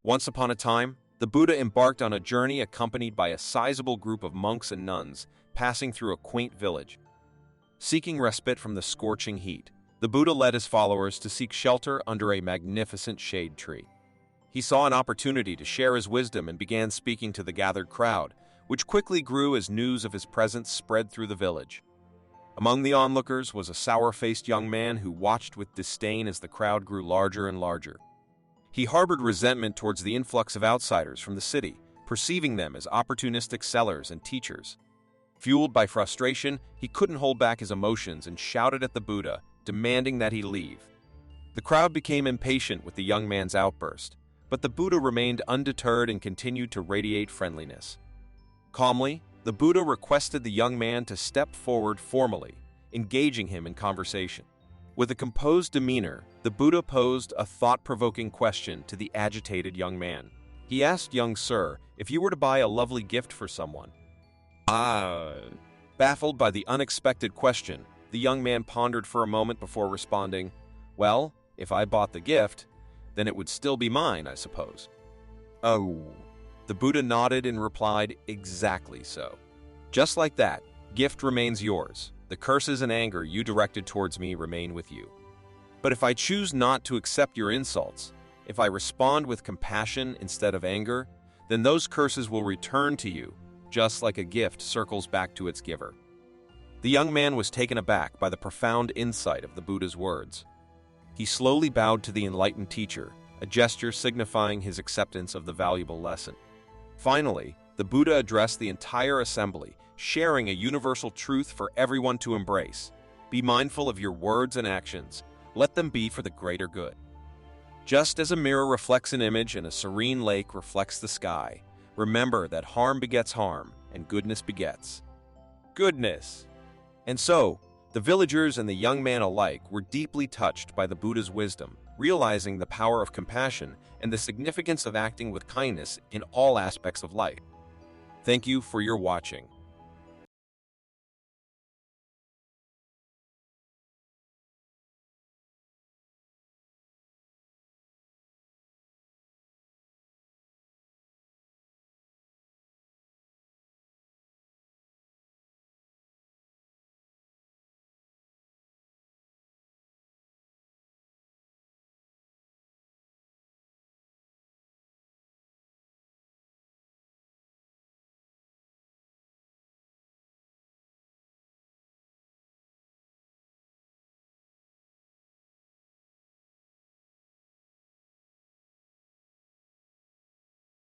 Once upon a time, the Buddha embarked on a journey accompanied by a sizable group of monks and nuns, passing through a quaint village. Seeking respite from the scorching heat, the Buddha led his followers to seek shelter under a magnificent shade tree. He saw an opportunity to share his wisdom and began speaking to the gathered crowd, which quickly grew as news of his presence spread through the village. Among the onlookers was a sour-faced young man who watched with disdain as the crowd grew larger and larger. He harbored resentment towards the influx of outsiders from the city, perceiving them as opportunistic sellers and teachers. Fueled by frustration, he couldn't hold back his emotions and shouted at the Buddha, demanding that he leave. The crowd became impatient with the young man's outburst, but the Buddha remained undeterred and continued to radiate friendliness. Calmly, the Buddha requested the young man to step forward formally, engaging him in conversation. With a composed demeanor, the Buddha posed a thought-provoking question to the agitated young man. He asked young sir if you were to buy a lovely gift for someone. Baffled by the unexpected question, the young man pondered for a moment before responding, "Well, if I bought the gift, then it would still be mine, I suppose." "Oh." The Buddha nodded and replied, "Exactly so. Just like that, gift remains yours. The curses and anger you directed towards me remain with you. But if I choose not to accept your insults, if I respond with compassion instead of anger, then those curses will return to you, just like a gift circles back to its giver." The young man was taken aback by the profound insight of the Buddha's words. He slowly bowed to the enlightened teacher, a gesture signifying his acceptance of the valuable lesson. Finally, the Buddha addressed the entire assembly, sharing a universal truth for everyone to embrace. Be mindful of your words and actions. Let them be for the greater good. Just as a mirror reflects an image and a serene lake reflects the sky, remember that harm begets harm and goodness begets goodness. And so, the villagers and the young man alike were deeply touched by the Buddha's wisdom, realizing the power of compassion and the significance of acting with kindness in all aspects of life. Thank you for your watching.